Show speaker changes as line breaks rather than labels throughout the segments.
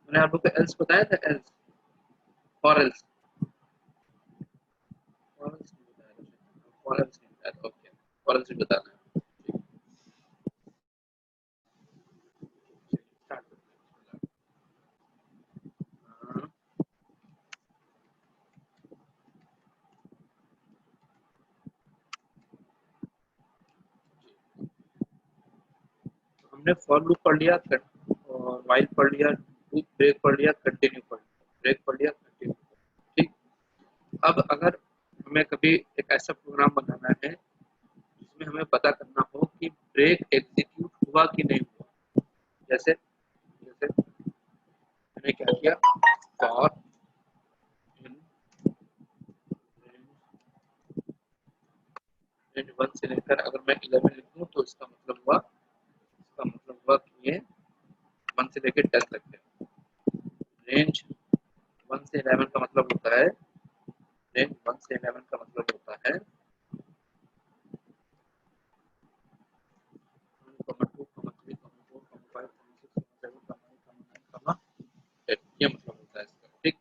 मैंने आप लोग को एल्स बताया था, एल्स और एल्स नहीं बताया था, और एल्स नहीं बताया था। ओके, और एल्स भी बताना है। स्टार्ट करते हैं। हमने फॉर लूप पढ़ लिया और व्हाइल पढ़ लिया, लूप ब्रेक पढ़ लिया, कंटिन्यू पढ़ लिया, ब्रेक पढ़ लिया, कंटिन्यू। ठीक। अब अगर हमें कभी एक ऐसा प्रोग्राम बनाना है जिसमें हमें पता करना हो कि ब्रेक एग्जीक्यूट हुआ कि नहीं हुआ, जैसे जैसे मैंने क्या किया, फॉर इन रेंज 1 से लेकर अगर मैं 11 लिखूं तो इसका मतलब हुआ कि ये 1 से लेकर 10 तक है। रेंज 1 से 11 का मतलब होता है, रेंज 1 से 11 का मतलब होता है 1, ये मतलब होता है इसका। ठीक,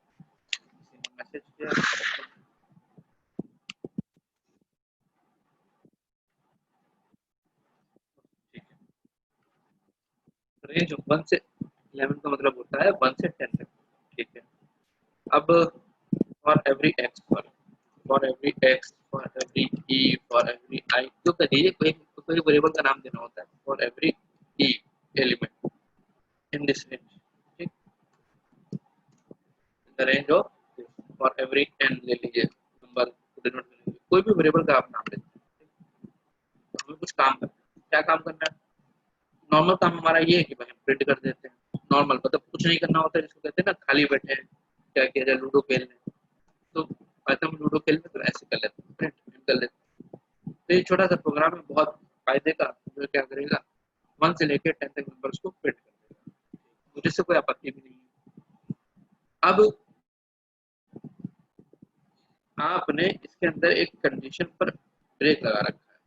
मैसेज किया। ठीक है, रेंज 1 से 11 का मतलब होता है 1 से 10 तक। ठीक है, अब for every x, for every x, for every e, for every i, जो करिए कोई कोई वेरिएबल का नाम देना होता है। For every e element in this range, ठीक, the range of, for every n ले लीजिए, नंबर को डिनोट करने के लिए कोई भी वेरिएबल का आप नाम देते हैं। तो हमें कुछ काम करना है, क्या काम करना है? नॉर्मल काम हमारा ये है कि भाई हम प्रिंट कर देते हैं। नॉर्मल मतलब कुछ नहीं करना होता है, जिसको कहते हैं ना खाली बैठे हैं, क्या किया जाए, लूडो खेल लें। तो हम लूडो खेल में तो ऐसे कर लेते हैं, प्रिंट कर लेते हैं। तो ये छोटा सा प्रोग्राम है, बहुत फायदे का, जो क्या करेगा 1 से लेकर 10 तक नंबर्स को प्रिंट कर देगा। मुझे से कोई आपत्ति भी नहीं है। अब आपने इसके अंदर एक कंडीशन पर ब्रेक लगा रखा है।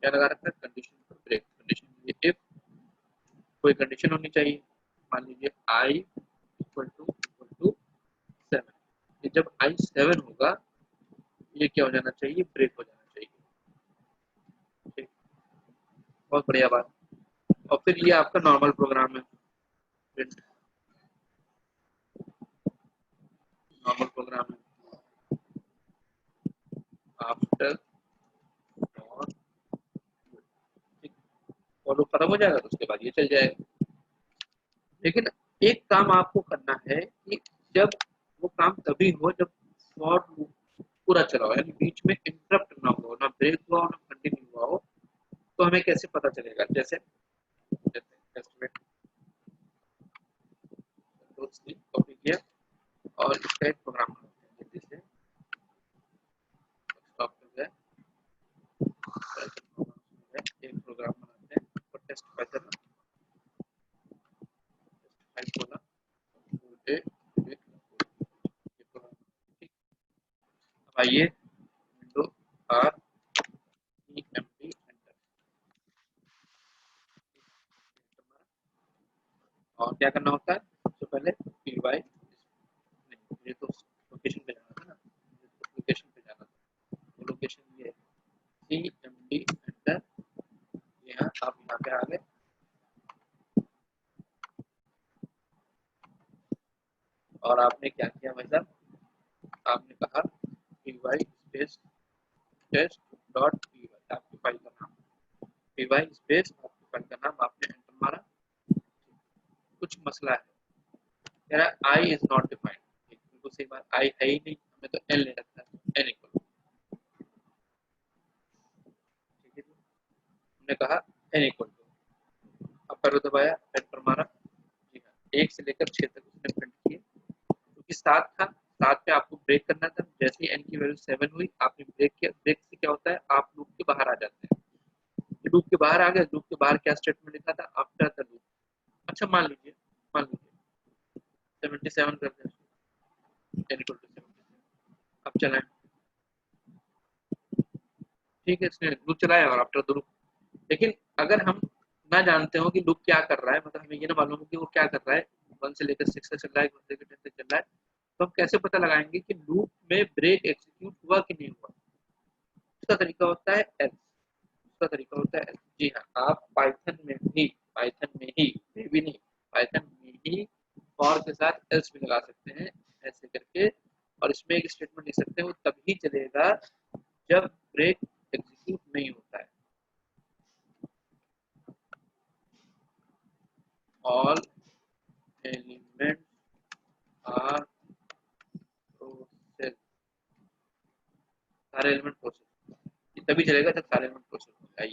क्या लगा रखा है? कंडीशन पर ब्रेक। कंडीशन इफ कोई कंडीशन होनी चाहिए, मान लीजिए आई इक्वल टू 7। जब आई 7 होगा, ये क्या हो जाना चाहिए? ब्रेक हो जाना चाहिए। ठीक, बहुत बढ़िया बात। और फिर ये आपका नॉर्मल प्रोग्राम है, नॉर्मल प्रोग्राम है। आफ्टर और फॉलो खत्म हो जाएगा तो उसके बाद ये चल जाएगा। लेकिन एक काम आपको करना है कि जब वो काम तभी हो जब फॉर लूप पूरा चला हो, यानी बीच में इंटरप्ट ना हो, ना ब्रेक हुआ हो, ना कंटिन्यू हुआ हो। तो हमें कैसे पता चलेगा? जैसे एस्टिमेट कॉपी किया और इसका एक प्रोग्राम बनाते हैं, जैसे स्टॉप कर गया, एक प्रोग्राम बनाते हैं और टेस्ट पैटर्न फाइल खोला, अब आइए window R E M D enter, और क्या करना होता है? सबसे पहले पी वाई, मुझे तो लोकेशन पे जाना था ना, लोकेशन पे जाना था, तो लोकेशन ये सी एम डी एंटर। यहाँ आप यहाँ पे आ गए और आपने क्या किया भाई साहब? आपने कहा P Y space test dot P Y, आपकी फाइल का नाम पी वाई स्पेस आपकी फाइल का नाम, आपने एंटर मारा। कुछ मसला है, कह रहा है आई इज नॉट डिफाइंड। बिल्कुल सही बात, आई है ही नहीं, हमें तो एल ले रखा है, एन इक्वल। ठीक है, हमने कहा एन इक्वल टू, अब करो दबाया, एंटर मारा। जी हाँ, 1 से लेकर 6 तक उसने प्रिंट किए, क्योंकि 7 था, 7 पे आपको ब्रेक करना था। जैसे ही एन की वैल्यू 7 हुई, आपने ब्रेक किया। ब्रेक से क्या होता है? आप लूप के बाहर आ जाते हैं। लूप के बाहर आ गए, लूप के बाहर क्या स्टेटमेंट लिखा था? After the loop. अच्छा, मान लीजिए 77 कर दें, एन इक्वल टू 77। अब चलाएं, ठीक है, इसने लूप चलाया और आफ्टर द लूप। लेकिन अगर हम ना जानते हो कि लूप क्या कर रहा है, मतलब हमें ये ना मालूम हो कि वो क्या कर रहा है, 1 से लेकर 6 तक चल रहा है, 1 से लेकर 10 तक चल रहा है, तो हम कैसे पता लगाएंगे कि लूप में ब्रेक एग्जीक्यूट हुआ कि नहीं हुआ? उसका तरीका होता है एल्स। उसका तरीका होता है एल्स। जी हाँ, आप पाइथन में भी नहीं, पाइथन में ही फॉर के साथ एल्स भी लगा सकते हैं ऐसे करके, और इसमें एक स्टेटमेंट लिख सकते हैं, वो तभी चलेगा जब ब्रेक एग्जीक्यूट नहीं होता है। ऑल एलिमेंट्स आर प्रोसेस, सारे एलिमेंट प्रोसेस, ये तभी चलेगा जब सारे एलिमेंट प्रोसेस हो जाए।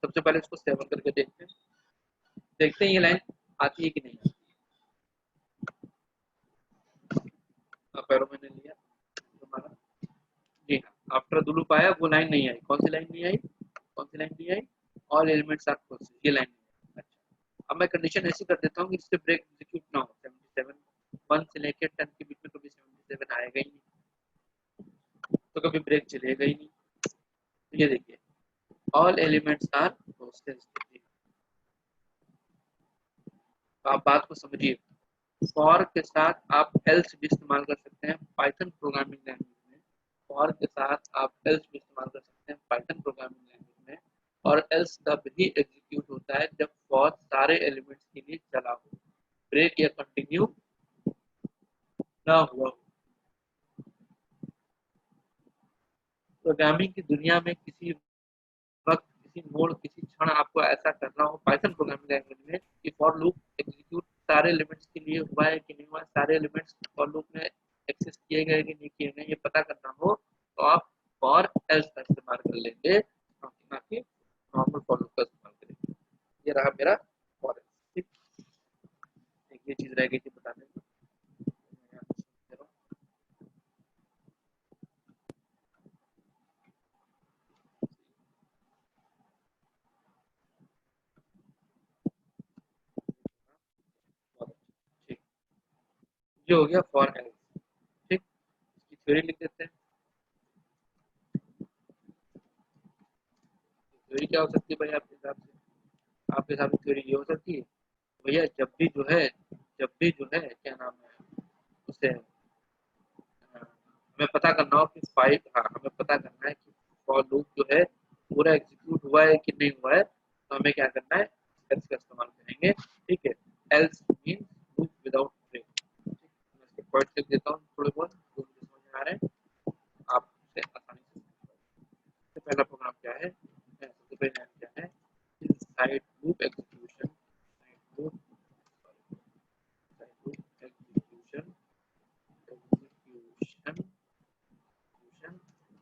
सबसे पहले इसको सेवन करके देखते हैं ये लाइन आती है कि नहीं आती है। पैरों मैंने लिया तुम्हारा, जी हाँ, आफ्टर द लूप आया, वो लाइन नहीं आई। कौन सी लाइन नहीं आई? कौन सी लाइन नहीं आई? ऑल एलिमेंट्स आर प्रोसेस, ये लाइन नहीं आई। अच्छा, अब मैं कंडीशन ऐसी कर देता हूँ कि इससे ब्रेक एग्जीक्यूट ना हो। 77 1 से लेकर 10 के बीच में कभी 77 आएगा ही नहीं, तो कभी ब्रेक चलेगा ही नहीं। तो ये देखिए, ऑल एलिमेंट्स आर प्रोसेस। तो आप बात को समझिए, फॉर के साथ आप एल्स भी इस्तेमाल कर सकते हैं पाइथन प्रोग्रामिंग लैंग्वेज में। फॉर के साथ आप एल्स भी इस्तेमाल कर सकते हैं पाइथन प्रोग्रामिंग लैंग्वेज में, और एल्स तब ही एग्जीक्यूट होता है जब फॉर सारे एलिमेंट्स के लिए चला हो, ब्रेक या कंटिन्यू ना हुआ हो। प्रोग्रामिंग की दुनिया में किसी वक्त, किसी मोड़, किसी क्षण आपको ऐसा करना हो पाइथन प्रोग्रामिंग लैंग्वेज में कि फॉर लूप एग्जीक्यूट सारे एलिमेंट्स के लिए हुआ है कि नहीं हुआ, सारे एलिमेंट्स फॉर लूप में एक्सेस किए गए कि नहीं किए गए, ये पता करना हो, तो आप फॉर एल्स का इस्तेमाल कर लेंगे, ना कि नॉर्मल फॉर लूप का इस्तेमाल करेंगे। ये रहा मेरा फॉर एल्स। ठीक, ये चीज रह गई थी बताने में। ठीक, ये हो गया फॉर एल्स। ठीक, इसकी थ्योरी लिख देते हैं। थ्योरी क्या हो सकती है भाई आपके हिसाब से? आपके हिसाब से थ्योरी ये हो सकती है भैया, जब भी जो है क्या नाम है उसे, हमें पता करना हो कि फाइल, हाँ हमें पता करना है कि फॉर लूप जो है पूरा एग्जीक्यूट हुआ है कि नहीं हुआ है, तो हमें क्या करना है, एल्स का इस्तेमाल करेंगे। ठीक है, else means loop without break. मैं इसके पॉइंट लिख देता हूँ थोड़े बहुत जो मुझे समझ में आ रहे हैं, आप उसे आसानी से समझ पाएंगे। सबसे पहला प्रोग्राम क्या है, सबसे पहले लाइन क्या है, side loop execution, side loop execution execution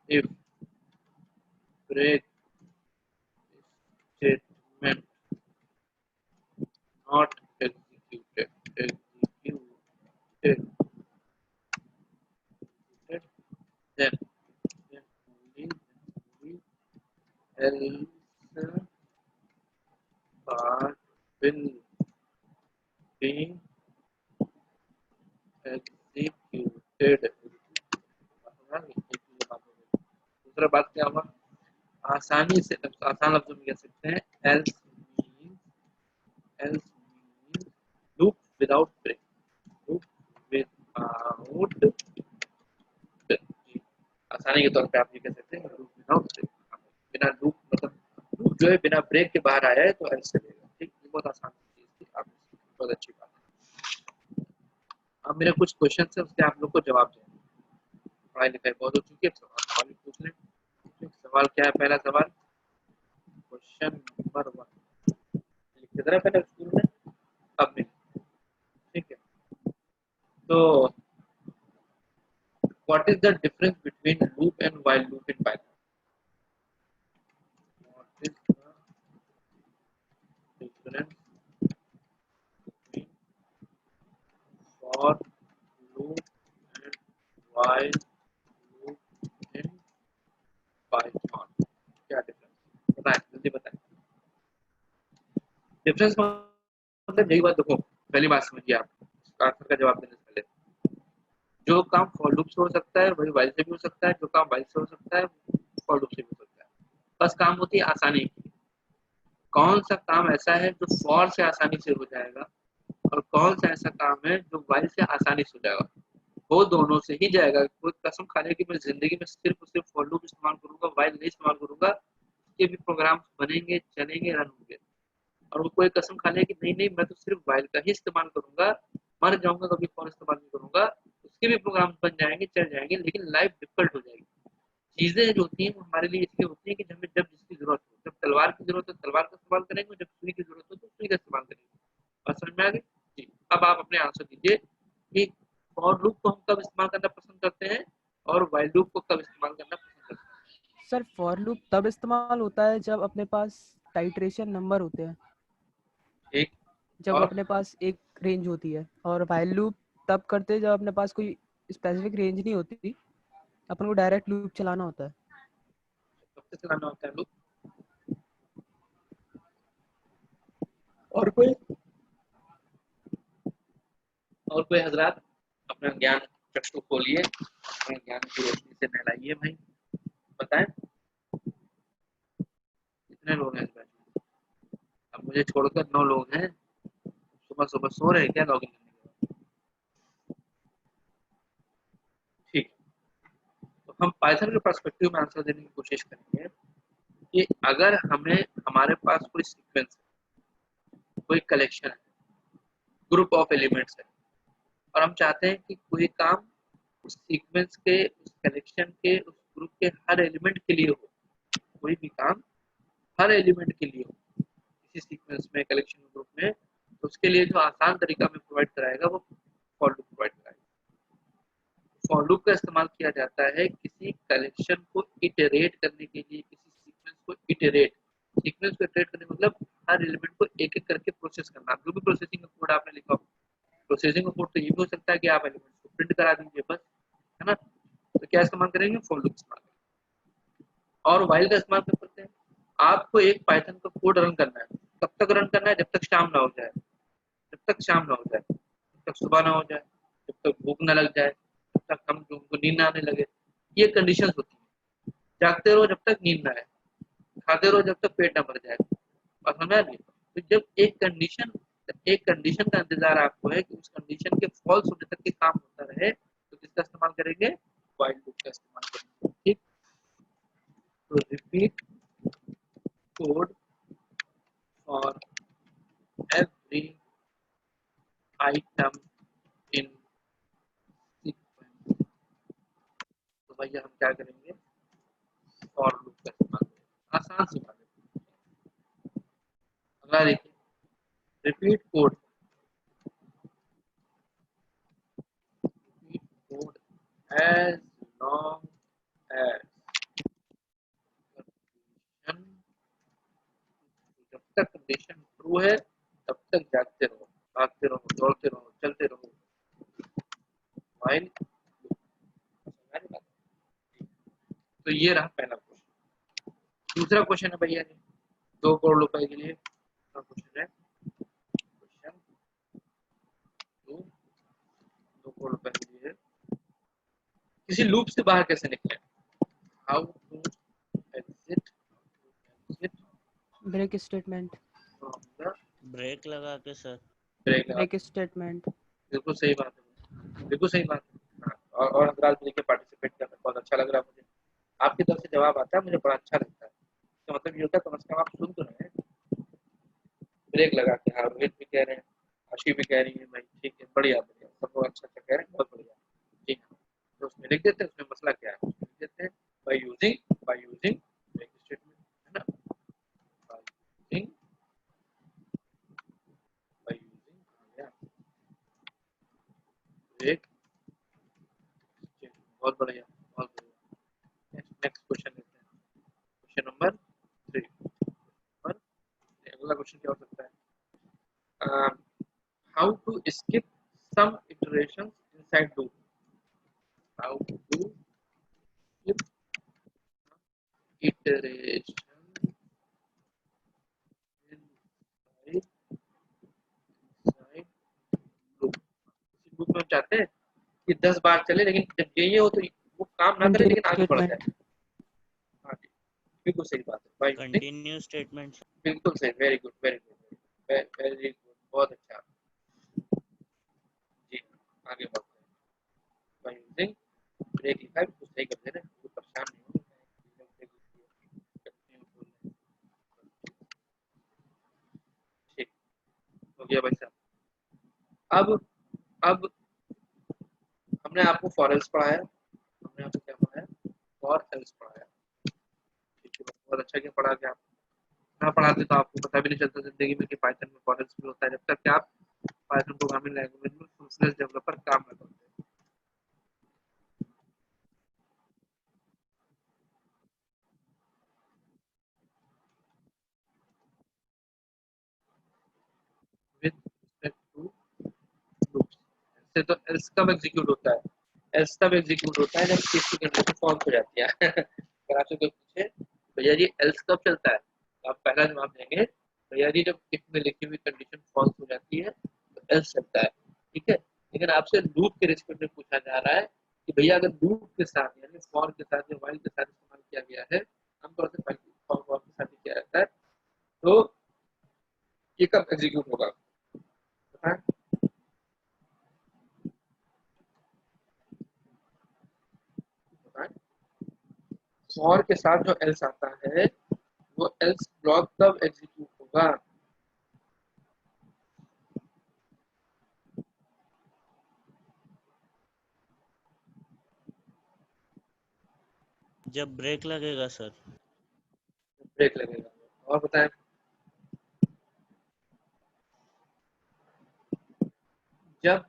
if break statement not executed, executed, then only else part will be executed। दूसरा बात क्या हुआ, आसानी से आसान लफ्जों में कह सकते हैं, else means loop without break, loop without break। आसानी के तौर पे आप ये कह सकते हैं लूप विदाउट ब्रेक, बिना लूप मतलब लूप जो है बिना ब्रेक के बाहर आया है तो एल्स चलेगा। ठीक, ये बहुत आसान चीज थी, आप बहुत अच्छी बात है। अब मेरे कुछ क्वेश्चन है, उसके आप लोग को जवाब दें। पढ़ाई लिखाई बहुत हो चुकी है, सवाल पूछ लें। सवाल क्या है, पहला सवाल, क्वेश्चन नंबर 1 लिखते थे ना पहले स्कूल में, अब नहीं। ठीक है, तो what is the difference between loop and while loop in Python? What is the difference between for loop and while loop in Python? क्या डिफरेंस बताएं, जल्दी बताएं। डिफरेंस मतलब यही बात, देखो पहली बात समझिए आप, आंसर का जवाब देने से पहले, जो काम फॉर लूप से हो सकता है वही वाइल से भी हो सकता है, जो काम वाइल से हो सकता है फॉर लूप से भी हो सकता है। बस काम होती है आसानी की, कौन सा काम ऐसा है जो फॉर से आसानी से हो जाएगा और कौन सा ऐसा काम है जो while से आसानी से हो जाएगा। वो दोनों से ही जाएगा। कोई कसम खा ले कि मैं जिंदगी में सिर्फ और सिर्फ फॉर लूप इस्तेमाल करूंगा, while नहीं इस्तेमाल करूंगा, उसके भी प्रोग्राम बनेंगे, चलेंगे, रन होंगे। और वो कोई कसम खा ले कि नहीं नहीं मैं तो सिर्फ while का ही इस्तेमाल करूंगा, मर जाऊंगा कभी फॉर इस्तेमाल नहीं करूंगा, उसके भी प्रोग्राम बन जाएंगे, चल जाएंगे, लेकिन लाइफ डिफिकल्ट हो जाएगी। चीजें जो होती हैं वो हमारे लिए इसलिए होती है कि हमें जब जिसकी जरूरत हो, जब तलवार की जरूरत हो तलवार का इस्तेमाल करेंगे, जब सुई की जरूरत हो तो सुई का इस्तेमाल करेंगे। बात समझ में आ गई? जी। अब आप अपने आंसर दीजिए कि फॉर लूप को हम कब इस्तेमाल करना पसंद करते हैं और व्हाइल लूप को कब इस्तेमाल करना पसंद करते हैं।
सर फॉर लूप तब इस्तेमाल होता है जब अपने पास टाइट्रेशन नंबर होते हैं,
ठीक।
जब
और
अपने पास एक रेंज होती है, और व्हाइल लूप तब करते हैं जब अपने पास कोई स्पेसिफिक रेंज नहीं होती, अपन को डायरेक्ट लूप चलाना होता है।
कब से चलाना होता है लूप? और कोई हजरात अपना ज्ञान चक्षु खोलिए, अपने ज्ञान की रोशनी से नहलाइए भाई, बताएं कितने लोग हैं इस बैच में। अब मुझे छोड़कर 9 लोग हैं, सुबह सुबह सो रहे हैं क्या लॉगिन करने के बाद? ठीक। तो हम पाइथन के पर्सपेक्टिव में आंसर देने की कोशिश करेंगे कि अगर हमें हमारे पास कोई सीक्वेंस है, कोई कलेक्शन है, ग्रुप ऑफ एलिमेंट्स है, और हम चाहते हैं कि कोई काम उस सीक्वेंस के, उस कलेक्शन के, उस ग्रुप के हर एलिमेंट के लिए हो, कोई भी काम हर एलिमेंट के लिए हो किसी सीक्वेंस में, कलेक्शन ग्रुप में, तो उसके लिए जो आसान तरीका हमें प्रोवाइड कराएगा वो फॉर लूप प्रोवाइड कराएगा। फॉर लूप का इस्तेमाल किया जाता है किसी कलेक्शन को इटरेट करने के लिए, किसी सीक्वेंस को इटरेट, सीक्वेंस को इटरेट करने मतलब हर एलिमेंट को एक एक करके प्रोसेस करना। जो भी प्रोसेसिंग का कोड आपने लिखा हो, प्रोसेसिंग का कोड तो ये भी हो सकता है कि आप एलिमेंट को प्रिंट करा दीजिए बस, है ना। तो क्या इस्तेमाल करेंगे? फॉर लूप इस्तेमाल करेंगे। और व्हाइल का इस्तेमाल कर सकते हैं। आपको एक पाइथन का कोड रन करना है, कब तक रन करना है? जब तक शाम ना हो जाए, जब तक शाम ना हो जाए, जब तक सुबह ना हो जाए, जब तक भूख ना लग जाए, जब तक हमको नींद ना आने लगे। ये कंडीशंस होती है। जागते रहो जब तक नींद ना आए, खाते रहो जब तक पेट ना भर जाए। और समझा नहीं? तो जब एक कंडीशन का इंतजार आपको है कि उस कंडीशन के फॉल्स होने तक के काम होता रहे, तो किसका इस्तेमाल करेंगे? व्हाइल लूप का इस्तेमाल करेंगे। ठीक। तो repeat code for every item in sequence. तो भैया हम क्या करेंगे? फॉर लूप का इस्तेमाल करेंगे। आसान सी बात है। अगला देखिए, repeat code, repeat code as long as condition, जब तक कंडीशन ट्रू है तब तक जागते रहो, भागते रहो, दौड़ते रहो, चलते रहो, व्हाइल। तो ये रहा पहला क्वेश्चन। दूसरा क्वेश्चन है भैया जी, 2 करोड़ रुपए के लिए क्वेश्चन है। क्वेश्चन 2, 2 करोड़ रुपए के लिए किसी लूप से बाहर कैसे निकले? How to exit, exit
break statement.
From the
break लगा के सर।
ब्रेक।
Break statement.
बिल्कुल सही बात है, बिल्कुल सही बात है। हाँ, और अंतराल भी देखिए पार्टिसिपेट करना बहुत अच्छा लग रहा है मुझे। आपकी तरफ से जवाब आता है मुझे बड़ा अच्छा लगता है। तो मतलब ये होता है कम से कम आप सुन तो रहे हैं। ब्रेक लगा के, हाँ रोहित भी कह रहे हैं, आशी भी कह रही है भाई, ठीक है, बढ़िया बढ़िया, सब लोग अच्छा अच्छा कह रहे हैं, बहुत बढ़िया। ठीक है, तो उसमें लिख देते हैं, उसमें मसला क्या है, उसमें लिख देते हैं बाय यूजिंग ब्रेक स्टेटमेंट, है ना। By using, by using break statement. बहुत बढ़िया, बहुत बढ़िया। नेक्स्ट क्वेश्चन लेते हैं, क्वेश्चन नंबर 3 पर। अगला क्वेश्चन क्या हो सकता है? How to skip some iterations inside loop. How to skip iteration inside loop. किसी लूप में हम चाहते हैं कि 10 बार चले, लेकिन जब ये हो तो वो काम ना करे लेकिन आगे बढ़ जाए।
स्टेटमेंट।
हाँ ठीक, बिल्कुल सही बात है भाई।
Continue statement.
बिल्कुल सही, very good, very good, very good, बहुत अच्छा। आगे बढ़ते हैं। बाय यूजिंग ब्रेक लिखा है, कुछ सही कर दे रहे हैं, कोई परेशान नहीं हो। ठीक हो गया भाई साहब। अब हमने आपको फॉर एल्स पढ़ाया, हमने आपको क्या पढ़ाया, फॉर एल्स पढ़ाया। ठीक है, बहुत अच्छा क्या पढ़ा गया। ना पढ़ाते तो आपको पता भी नहीं चलता जिंदगी में कि पाइथन में फॉर एल्स भी होता है, जब तक कि आप पाइथन प्रोग्रामिंग लैंग्वेज में फुल फ्लेज डेवलपर काम न करते। विद रिस्पेक्ट टू लूप्स, ऐसे तो एल्स कब एग्जीक्यूट होता है, एल्स तब एग्जीक्यूट होता है जब किसी कंडीशन फॉल्स हो जाती है। अगर आपसे कोई पूछे भैया जी एल्स कब चलता है, तो आप पहला जवाब देंगे भैया जी जब इफ में लिखी हुई कंडीशन फॉल्स हो जाती है तो एल्स चलता है। ठीक है, लेकिन आपसे लूप के रिस्पेक्ट में पूछा जा रहा है कि भैया अगर लूप के साथ यानी फॉर के साथ या व्हाइल के साथ इस्तेमाल किया गया है, आमतौर से फॉर के साथ ही किया जाता है, तो ये कब एग्जीक्यूट होगा पता है? फॉर के साथ जो एल्स आता है वो एल्स ब्लॉक कब एग्जीक्यूट होगा,
जब ब्रेक लगेगा सर।
ब्रेक लगेगा। और बताएं, जब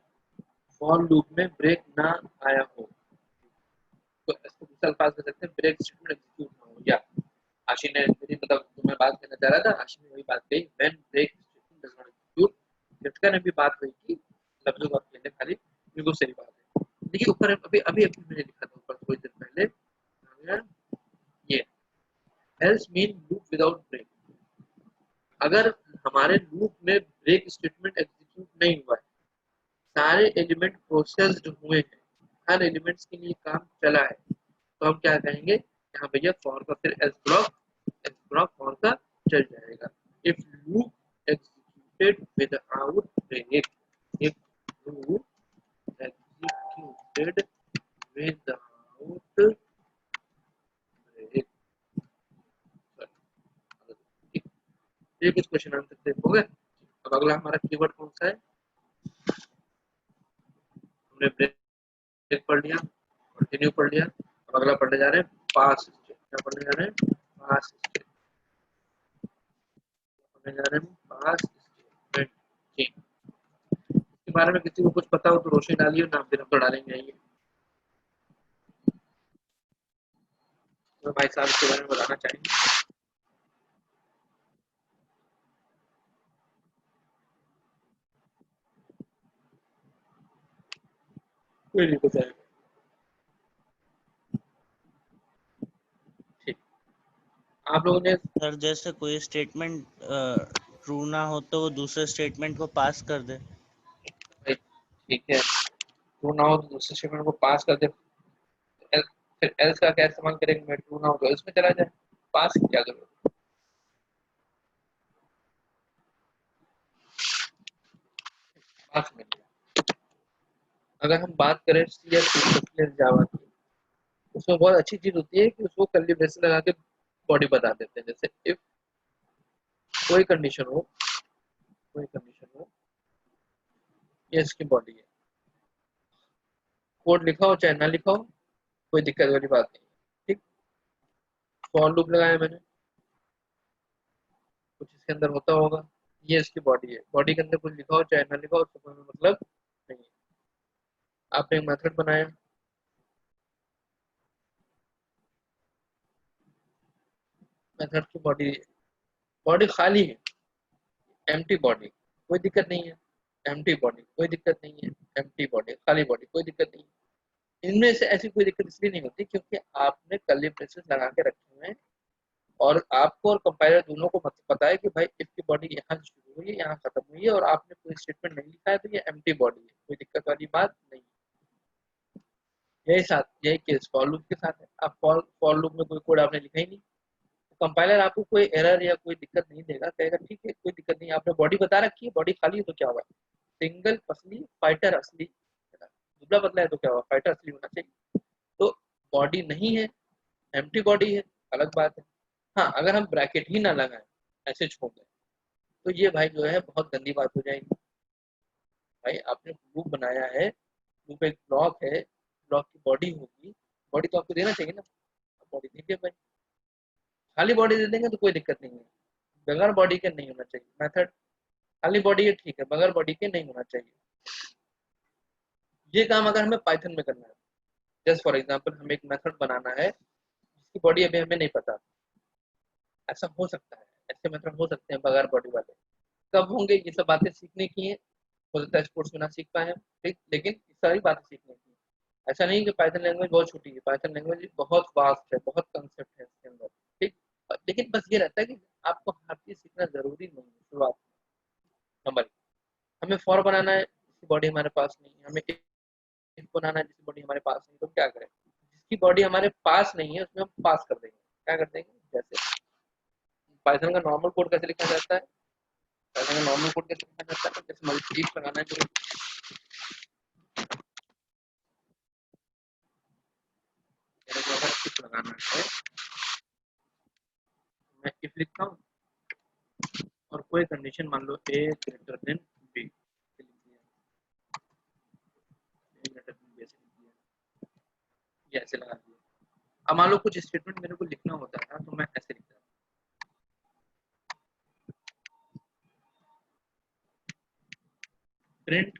फॉर लूप में ब्रेक ना आया हो, तो इसको दूसरा अल्फाज कर सकते हैं ब्रेक स्टेटमेंट एग्जीक्यूट ना हो। या आशी ने मेरी मतलब जो मैं बात करना चाह रहा था, आशी ने वही बात कही, when break statement does not execute. Kritika ने भी बात कही कि लफ्जों का खेलने खाली, बिल्कुल सही बात है। देखिए ऊपर अभी अभी अभी मैंने लिखा था ऊपर थोड़ी देर पहले, ये else mean loop without break. अगर हमारे लूप में ब्रेक स्टेटमेंट एग्जीक्यूट नहीं हुआ है, सारे एलिमेंट प्रोसेस्ड हुए हैं, हर एलिमेंट्स के लिए काम चला है, तो हम क्या कहेंगे यहाँ भैया फॉर का फिर एल्स ब्लॉक फॉर का चल जाएगा। If loop executed without break, if loop executed without break. ये कुछ क्वेश्चन आंसर देखोगे। अब अगला हमारा कीवर्ड कौन सा है, हमने ब्रेक पढ़ लिया, कंटिन्यू पढ़ लिया, अब अगला पढ़ने जा रहे हैं पास स्टेट। क्या पढ़ने जा रहे हैं, पास स्टेट पढ़ने जा रहे हैं, पास स्टेटमेंट। ठीक, इसके बारे में किसी को कुछ पता हो तो रोशनी डालिए, नाम फिर हम तो डालेंगे आइए। तो भाई साहब इसके बारे में बताना चाहेंगे। कोई नहीं बताएगा। ठीक, आप लोगों ने
सर जैसे कोई स्टेटमेंट ट्रू ना हो तो वो दूसरे स्टेटमेंट को पास कर दे।
ठीक है, ट्रू ना हो तो दूसरे स्टेटमेंट को पास कर दे, फिर एल्स का क्या इस्तेमाल करेंगे, मैं ट्रू ना हो तो इसमें चला जाए, पास की क्या जरूरत, पास में। अगर हम बात करें सी या सी जावा की, उसमें बहुत अच्छी चीज होती है कि उसको कर्ली ब्रेसेस लगा के बॉडी बता देते हैं। जैसे इफ कोई कंडीशन हो, कोई कंडीशन हो, ये इसकी बॉडी है, कोड लिखा हो चाहे ना लिखा हो कोई दिक्कत वाली बात नहीं। ठीक, फॉर लूप लगाया मैंने, कुछ इसके अंदर होता होगा, ये इसकी बॉडी है, बॉडी के अंदर कुछ लिखा हो चाहे ना लिखा हो उससे कोई मतलब नहीं है। आपने एक मेथड बनाया, मेथड की बॉडी, बॉडी खाली है, एम्प्टी बॉडी, कोई दिक्कत नहीं है, एम्प्टी बॉडी कोई दिक्कत नहीं है, एम्प्टी बॉडी खाली बॉडी कोई दिक्कत नहीं है। इनमें से ऐसी कोई दिक्कत इसलिए नहीं होती क्योंकि आपने कर्ली ब्रेसेस लगा के रखे हुए हैं और आपको और कंपाइलर दोनों को पता है कि भाई इसकी बॉडी यहाँ शुरू हुई है यहाँ खत्म हुई है और आपने कोई स्टेटमेंट नहीं लिखा है तो ये एम्प्टी बॉडी है, कोई दिक्कत वाली बात नहीं। यही साथ यही केस फॉर लूप के साथ है। आप फॉर लूप में कोई कोड आपने लिखा ही नहीं, कंपाइलर आपको कोई एरर या कोई दिक्कत नहीं देगा, कहेगा ठीक है कोई दिक्कत नहीं, आपने बॉडी बता रखी है, बॉडी खाली है तो क्या हुआ, सिंगल असली फाइटर असली, दुबला पतला है तो क्या हुआ, फाइटर असली होना चाहिए। तो बॉडी नहीं है, एम्प्टी बॉडी है, अलग बात है। हाँ अगर हम ब्रैकेट ही ना लगाएं, ऐसे छोड़ दें, तो ये भाई जो है बहुत गंदी बात हो जाएगी। भाई आपने लूप बनाया है, लूप एक ब्लॉक है, ब्लॉक की बॉडी होगी, बॉडी तो आपको देना चाहिए ना, बॉडी दीजिए भाई। खाली बॉडी दे देंगे तो कोई दिक्कत नहीं है, बगैर बॉडी के नहीं होना चाहिए मेथड। खाली बॉडी है ठीक है, बगैर बॉडी के नहीं होना चाहिए। ये काम अगर हमें पाइथन में करना है, जस्ट फॉर एग्जांपल हमें एक मेथड बनाना है जिसकी बॉडी अभी हमें नहीं पता, ऐसा हो सकता है, ऐसे मेथड हो सकते हैं बगैर बॉडी वाले। कब होंगे, ये सब बातें सीखने की है, हो सकता है स्पोर्ट्स में ना सीख पाए हम, ठीक, लेकिन ये सारी बातें सीखने की है। ऐसा नहीं कि पाइथन लैंग्वेज बहुत छोटी है, पाइथन लैंग्वेज बहुत वास्ट है, बहुत कंसेप्ट है इसके अंदर, ठीक। लेकिन बस ये रहता है कि आपको हर चीज सीखना जरूरी नहीं है शुरुआत में। नंबर एक, हमें फॉर बनाना है जिसकी बॉडी हमारे पास नहीं है, हमें if बनाना है जिसकी बॉडी हमारे पास नहीं, तो क्या करें, जिसकी बॉडी हमारे पास नहीं है उसमें हम पास कर देंगे। क्या कर देंगे, जैसे पाइथन का नॉर्मल कोड कैसे लिखा जाता है, पाइथन का नॉर्मल कोड कैसे लिखा जाता है, जैसे मुझे if लगाना है तो मेरे को अगर if लगाना है, मैं if लिखता हूँ और कोई कंडीशन मान लो a ग्रेटर देन b, ये ऐसे लगा दिया। अब मान लो कुछ स्टेटमेंट मेरे को लिखना होता है तो मैं ऐसे लिखता हूँ, प्रिंट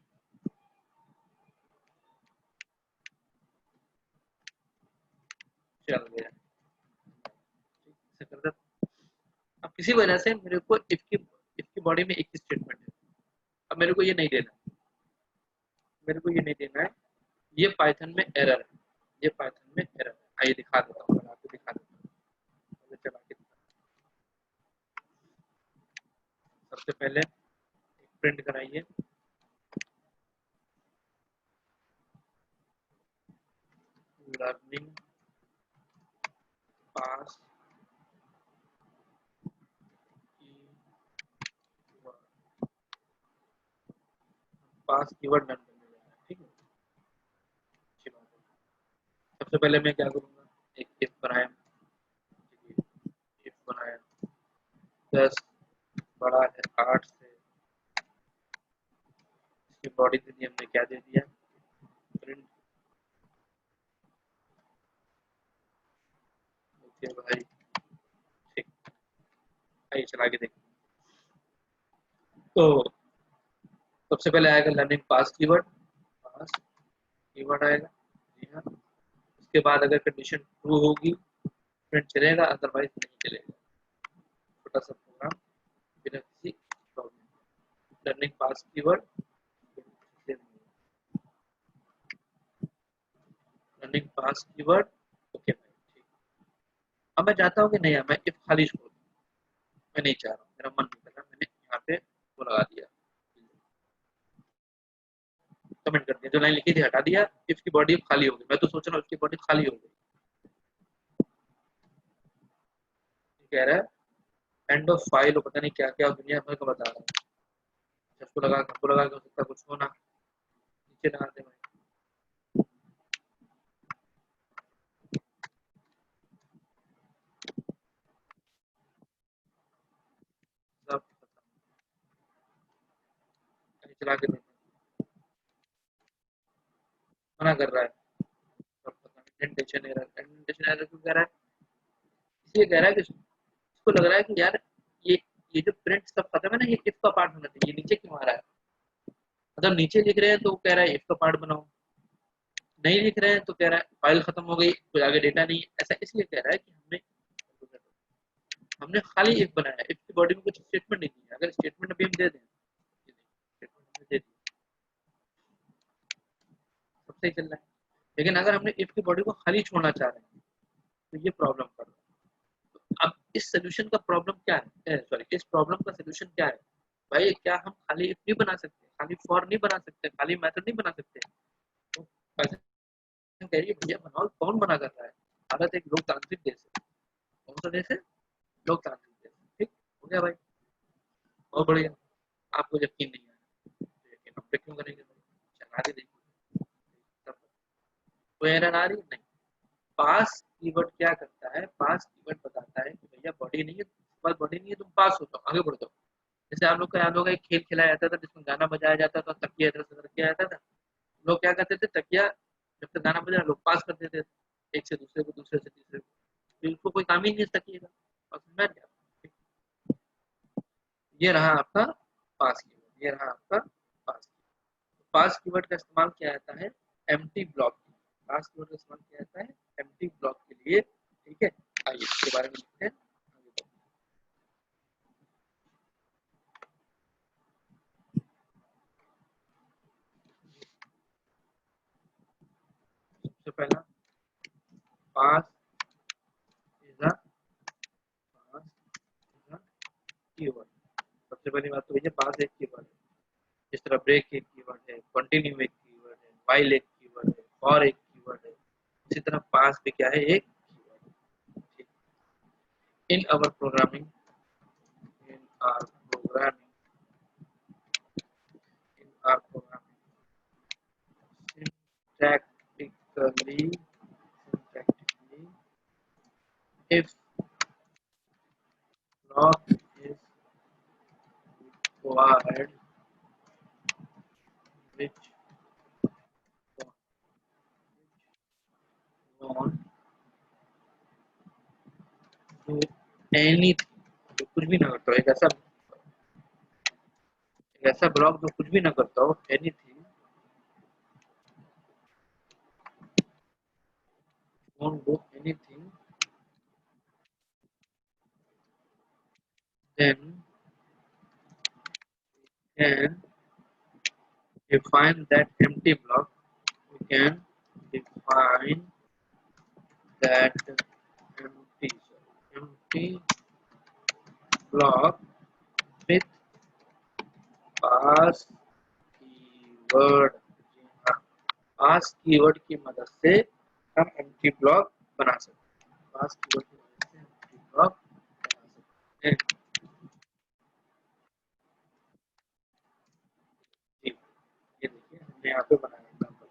चल गया, ऐसे कर देता हूँ। अब किसी वजह से मेरे को if की बॉडी में एक ही स्टेटमेंट है, अब मेरे को ये नहीं देना, मेरे को ये नहीं देना है, ये पाइथन में एरर है, ये पाइथन में एरर है। आइए दिखा देता हूँ, मैं आपको दिखा देता हूँ, चला के सबसे पहले प्रिंट कराइए, लर्निंग पास पास कीवर्ड रन करने जा रहा है, ठीक है, अच्छी बात है। सबसे पहले मैं क्या करूँगा, एक इफ बनाया, इफ बनाया 10 बड़ा है 8 से, इसकी बॉडी दे दी हमने, क्या दे दिया, प्रिंट। ओके भाई ठीक, आइए चला के देखते हैं। तो सबसे पहले आएगा लर्निंग पास कीवर्ड, पास कीवर्ड आएगा, जी हाँ। उसके बाद अगर कंडीशन ट्रू होगी प्रिंट चलेगा, अदरवाइज नहीं चलेगा। छोटा सा प्रोग्राम बिना किसी प्रॉब्लम, लर्निंग पास कीवर्ड, लर्निंग पास कीवर्ड, ओके भाई ठीक। अब मैं चाहता हूँ कि नहीं मैं इफ खाली छोड़ दूँ, मैं नहीं चाह रहा हूँ, मेरा मन नहीं कर रहा, मैंने यहाँ पे वो लगा दिया, कमेंट कर दिया, जो लाइन लिखी थी हटा दिया, इफ की बॉडी खाली हो गई। मैं तो सोच रहा हूँ इसकी बॉडी खाली हो गई, कह रहा है एंड ऑफ फाइल, हो पता नहीं क्या क्या दुनिया भर का बता रहा है। इसको लगा के हो सकता कुछ होना, नीचे लगा दे भाई, सब चला के देखो, मना कर रहा है, सब पता नहीं, इंडेंटेशन एरर क्यों कह रहा है, इसलिए कह रहा है कि इसको लग रहा है कि यार ये ये जो प्रिंट सब खत्म है ना, ये इफ का पार्ट होना चाहिए, नीचे क्यों आ रहा है, मतलब नीचे लिख रहे हैं तो कह रहा है इफ का पार्ट बनाओ, नहीं लिख रहे हैं तो कह रहा है फाइल खत्म हो गई तो आगे डेटा नहीं है। ऐसा इसलिए कह रहा है कि हमने हमने खाली इफ बनाया, इफ की बॉडी में कुछ स्टेटमेंट नहीं दिया, अगर स्टेटमेंट अभी हम दे दें, स्टेटमेंट दे दिया सब सही चल रहा है, लेकिन अगर हमने इफ की बॉडी को खाली छोड़ना चाह रहे हैं तो ये प्रॉब्लम कर रहा है। अब इस सोल्यूशन का प्रॉब्लम क्या है, सॉरी इस प्रॉब्लम का सोल्यूशन क्या है भाई, क्या हम खाली इफ नहीं बना सकते, खाली फॉर नहीं बना सकते, खाली मेथड नहीं बना सकते, तो कह रही है भैया बनाओ, कौन मना कर रहा है, भारत एक लोकतांत्रिक देश है, कौन सा देश है, लोकतांत्रिक देश, ठीक हो गया भाई, बहुत बढ़िया। आपको यकीन नहीं आया तो यकीन हम पे क्यों करेंगे भाई, चला के देखिए, कोई एरर आ रही है? नहीं। पास कीवर्ड क्या करता है? पास कीवर्ड बताता है कि भैया बॉडी नहीं है, बॉडी नहीं है, तुम पास हो जाओ, आगे बढ़ जाओ। जैसे आप लोग का याद होगा एक खेल खिलाया जाता था जिसमें गाना बजाया जाता था, तकिया इधर से उधर किया जाता था। लोग क्या करते थे, तकिया जब तक गाना बजा लोग पास कर देते थे, एक से दूसरे को, दूसरे से तीसरे को। तो इसको कोई काम ही नहीं है तकिए का, और समझ में आ गया? ये रहा आपका पास कीवर्ड, ये रहा आपका पास कीवर्ड। पास कीवर्ड का इस्तेमाल किया जाता है एम्प्टी ब्लॉक। पास कीवर्ड का इस्तेमाल किया जाता है एम्प्टी ब्लॉक के लिए, ठीक है। आइए इसके बारे में लिखते हैं। सबसे पहला पास इज अ कीवर्ड। सबसे पहली बात तो भैया पास एक कीवर्ड है। जिस तरह ब्रेक एक कीवर्ड है, कंटिन्यू एक कीवर्ड है, व्हाइल एक कीवर्ड है, फॉर एक कीवर्ड है, इसी तरह पास भी क्या है, एक कीवर्ड है। In our programming, in our programming, in our programming syntactically, if block is required, which won't do anything, जो कुछ भी ना करता हो, एक ऐसा ब्लॉक जो कुछ भी ना करता हो, anything won't do anything, then we can define that empty block. We can define that empty block with pass keyword। Pass keyword की मदद से हम एम्प्टी ब्लॉक बना सकते हैं। पास कीवर्ड की मदद से एम्प्टी ब्लॉक बना सकते हैं। जी, ये देखिए हमने यहाँ पे बनाया एग्जाम्पल।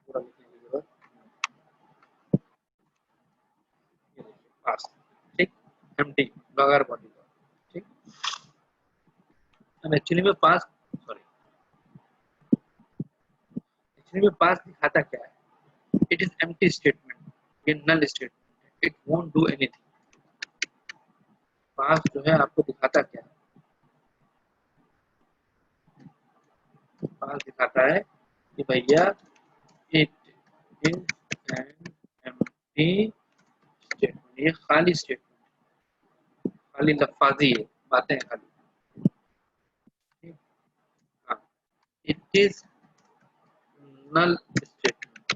पूरा लिखने की जरूरत, ये देखिए पास, ठीक, एम्प्टी बगैर बॉडी का, ठीक। अब एक्चुअली में पास, सॉरी, एक्चुअली में पास दिखाता क्या है? इट इज एम्प्टी स्टेटमेंट, ये नल स्टेटमेंट है, इट वोंट डू एनीथिंग। पास जो है आपको दिखाता क्या है? पास दिखाता है कि भैया it is an empty statement, ये खाली स्टेटमेंट, खाली लफाजी है, बातें खाली। हाँ, इट इज नल स्टेटमेंट।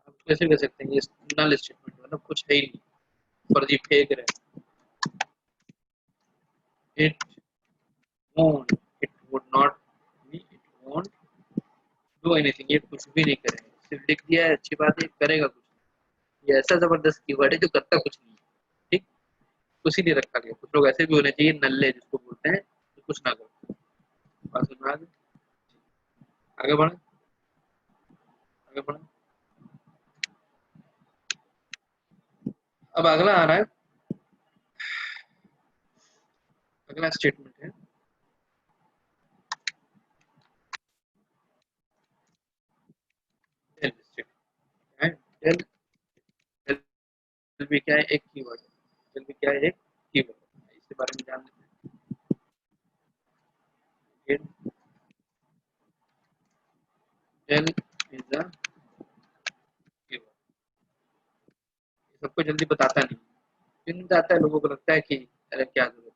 आप कैसे कह सकते हैं ये नल स्टेटमेंट, मतलब कुछ है ही नहीं, फर्जी फेंक रहे हैं। It won't, it would not, it won't do anything, ये कुछ भी नहीं करेगा। सिर्फ लिख दिया है, अच्छी बात है, करेगा कुछ नहीं। ये ऐसा जबरदस्त कीवर्ड है जो करता कुछ नहीं है, ठीक। कुछ ही नहीं रखा गया। कुछ लोग ऐसे भी होने चाहिए नल्ले, जिसको बोलते हैं तो कुछ ना करो। बात समझ में आ गई? आगे बढ़े, आगे बढ़े। अब अगला आ रहा है, अगला स्टेटमेंट है टेल स्टेटमेंट। टेल, टेल भी क्या है? एक कीवर्ड है। टेल भी क्या है? एक कीवर्ड है। इसके बारे में जान लेते हैं। Tell is a keyword. सबको जल्दी बताता नहीं, क्यों नहीं बताता है? लोगों को लगता है कि अरे क्या जरूरत है,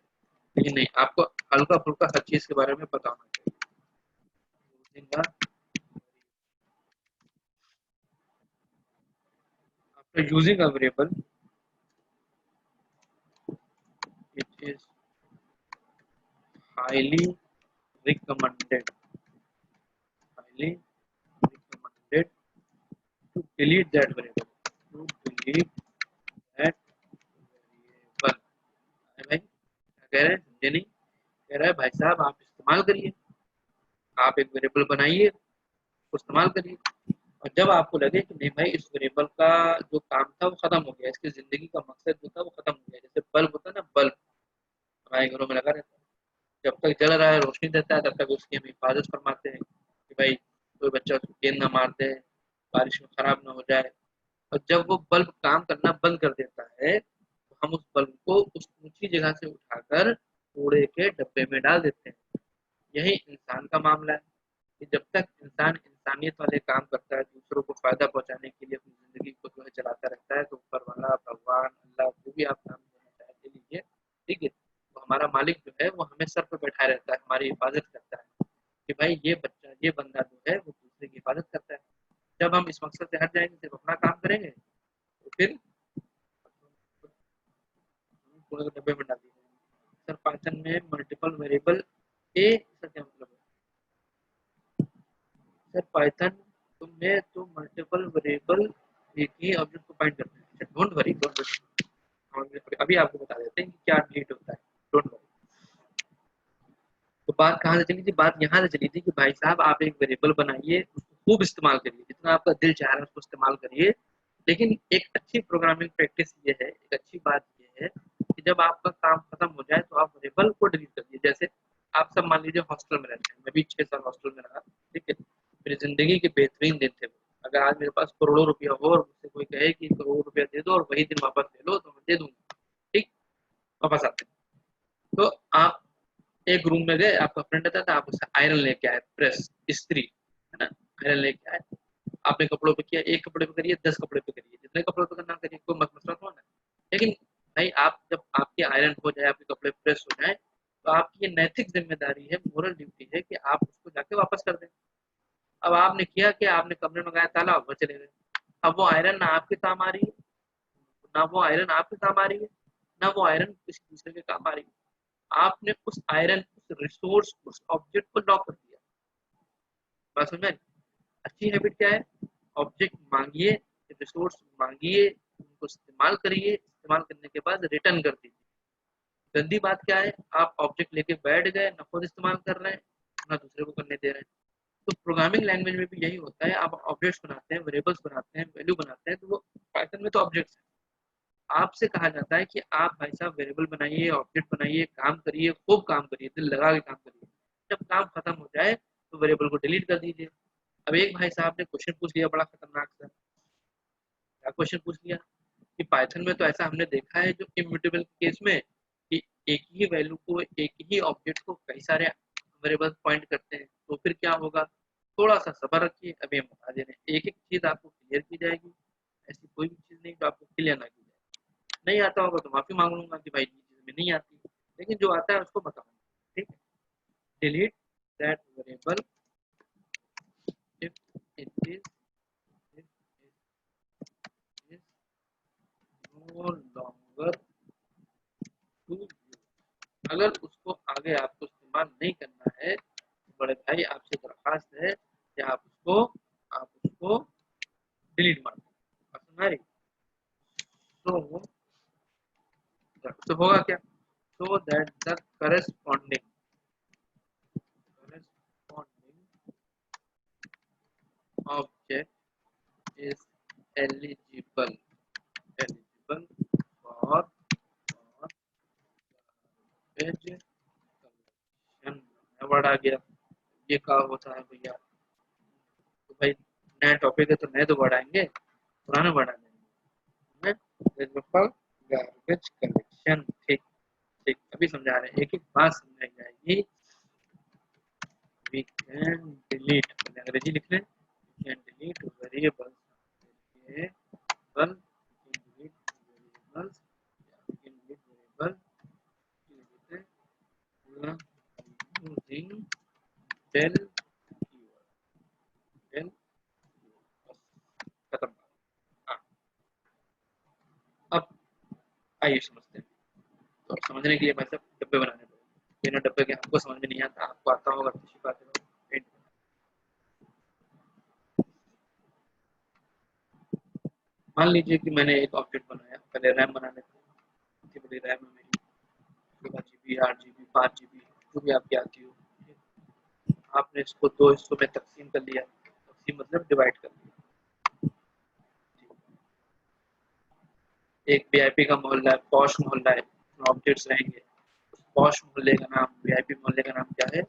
लेकिन नहीं, आपको हल्का फुल्का हर चीज के बारे में पता होना चाहिए। After using a variable, it is highly recommended, highly recommended to delete that variable, to delete that variable। है भाई, क्या कह रहे हैं? समझे नहीं? कह रहा है भाई साहब आप इस्तेमाल करिए, आप एक वेरिएबल बनाइए, उसको इस्तेमाल करिए, और जब आपको लगे कि नहीं भाई इस वेरिएबल का जो काम था वो खत्म हो गया, इसकी जिंदगी का मकसद जो था वो खत्म हो गया, जैसे बल्ब होता है ना, बल्ब हमारे घरों में लगा रहता है, जब तक जल रहा है रोशनी देता है तब तक उसकी हम हिफाजत फरमाते हैं कि भाई कोई बच्चा उसको गेंद ना मार दे, बारिश में खराब ना हो जाए। और जब वो बल्ब काम करना बंद कर देता है तो हम उस बल्ब को उस ऊंची जगह से उठाकर कूड़े के डब्बे में डाल देते हैं। यही इंसान का मामला है कि जब तक इंसान इंसानियत वाले काम करता है, दूसरों को फायदा पहुंचाने के लिए अपनी जिंदगी को जो है चलाता रहता है, तो ऊपर वाला भगवान अल्लाह जो भी आप नाम देना चाहे दे लीजिए, ठीक है, तो हमारा मालिक जो है वो हमें सर पर बैठाए रहता है, हमारी हिफाजत करता है कि भाई ये बच्चा ये बंदा जो है वो दूसरे की हिफाजत करता है। जब हम इस मकसद से हट जाएंगे, सिर्फ अपना काम करेंगे, तो फिर कूड़े के डब्बे में डाल दिए जाएंगे। सर पाइथन में मल्टीपल वेरिएबल ए सर क्या मतलब है? सर पाइथन में तो मल्टीपल वेरिएबल एक ही ऑब्जेक्ट को बाइंड करते हैं। डोंट वरी, डोंट वरी, अभी आपको बता देते हैं कि क्या डिलीट होता है, डोंट वरी। तो बात कहाँ से चली थी? बात यहाँ से चली थी कि भाई साहब आप एक वेरिएबल बनाइए, उसको खूब इस्तेमाल करिए, जितना आपका दिल चाह रहा है उसको इस्तेमाल करिए, लेकिन एक अच्छी प्रोग्रामिंग प्रैक्टिस ये है, एक अच्छी बात ये है कि जब आपका काम खत्म हो जाए तो आप वेरिएबल को डिलीट कर दीजिए। जैसे आप सब मान लीजिए हॉस्टल में रहते हैं, मैं भी 6 साल हॉस्टल में रहा, ठीक है, मेरी जिंदगी के बेहतरीन दिन थे वो। अगर आज मेरे पास करोड़ों रुपया हो और मुझसे कोई कहे कि करोड़ रुपया दे दो और वही दिन वापस ले लो, तो मैं दे दूंगा, ठीक, वापस आते हैं। तो आप एक रूम में गए, आपका फ्रेंड था, आप उससे आयरन लेके आए, प्रेस, इस्त्री, है ना, आयरन लेके आए, आपने कपड़ों पे किया, एक कपड़े पे करिए, 10 कपड़े पे करिए, जितने कपड़े पे करना करिए, कोई मसला तो ना। लेकिन भाई आप जब आपके आयरन हो जाए, आपके कपड़े प्रेस हो जाए, तो आपकी ये नैतिक जिम्मेदारी है, मोरल ड्यूटी है कि आप उसको जाके वापस कर दें। अब आपने किया कि आपने कमरे में गया, ताला वो चले गए, अब वो आयरन ना आपके काम आ रही है, ना वो आयरन आपके काम आ रही है, ना वो आयरन किसी दूसरे के काम आ रही है। आपने उस आयरन, उस रिसोर्स, उस ऑब्जेक्ट को लॉक कर दिया। बात समझ में? अच्छी हैबिट क्या है? ऑब्जेक्ट मांगिए, रिसोर्स मांगिए, उनको इस्तेमाल करिए, इस्तेमाल करने के बाद रिटर्न कर दीजिए। गंदी बात क्या है? आप ऑब्जेक्ट लेके बैठ गए, ना खुद इस्तेमाल कर रहे हैं, ना दूसरे को करने दे रहे हैं। तो प्रोग्रामिंग लैंग्वेज में भी यही होता है, आप ऑब्जेक्ट्स बनाते हैं, वेरिएबल्स बनाते हैं, वैल्यू बनाते हैं, तो वो पाइथन में तो ऑब्जेक्ट्स है। आपसे कहा जाता है कि आप भाई साहब वेरिएबल बनाइए, ऑब्जेक्ट बनाइए, काम करिए, खूब काम करिए, दिल लगा के काम करिए। जब काम खत्म हो जाए तो वेरिएबल को डिलीट कर दीजिए। अब एक भाई साहब ने क्वेश्चन पूछ लिया बड़ा खतरनाक सा। क्या क्वेश्चन पूछ लिया कि पाइथन में तो ऐसा हमने देखा है जो इम्यूटेबल केस में कि एक ही वैल्यू को, एक ही ऑब्जेक्ट को कई सारे वेरिएबल पॉइंट करते हैं, तो फिर क्या होगा? थोड़ा सा सब्र रखिए, अभी हम बता दे रहे हैं, एक एक चीज आपको क्लियर की जाएगी। ऐसी कोई भी चीज नहीं जो आपको क्लियर ना की जाए। नहीं आता होगा तो माफी मांग लूंगा कि भाई ये चीज में नहीं आती, लेकिन जो आता है उसको बताऊंगा, ठीक है। Delete that variable if it is if it is no longer to use। अगर उसको आगे आपको इस्तेमाल नहीं करना है तो बड़े भाई आपसे दरखास्त है कि आप उसको डिलीट मार दो। हमारी तो होगा क्या? so that the corresponding object is eligible for garbage collection। Word आ गया, ये क्या होता है भैया? तो भाई नया टॉपिक है तो नए तो वर्ड आएंगे, पुराने वर्ड आ जाएंगे। गार्बेज कलेक्शन, ठीक ठीक, अभी समझा रहे हैं, एक एक बात समझाई जाएगी। we can delete, अंग्रेजी लिख लें, we can delete variables, using del keyword, del खत्म। हाँ, अब आइए समझते हैं। तो समझने के लिए मैं सब डब्बे बनाने दो, बिना डब्बे के हमको समझ में नहीं आता, आपको आता होगा अच्छी बात है। मान लीजिए कि मैंने एक ऑब्जेक्ट बनाया, पहले रैम बना लेते हैं, इतनी बड़ी रैम है मेरी, उसके बाद जीबी, 8 GB, 5 GB, जो भी आपकी आती हो, आपने इसको दो हिस्सों में तकसीम कर लिया, तकसीम मतलब डिवाइड कर लिया। एक वीआईपी का मोहल्ला है, पॉश मोहल्ला है, ऑब्जेक्ट्स रहेंगे। उस पॉश मोहल्ले का नाम, वीआईपी मोहल्ले का नाम क्या है?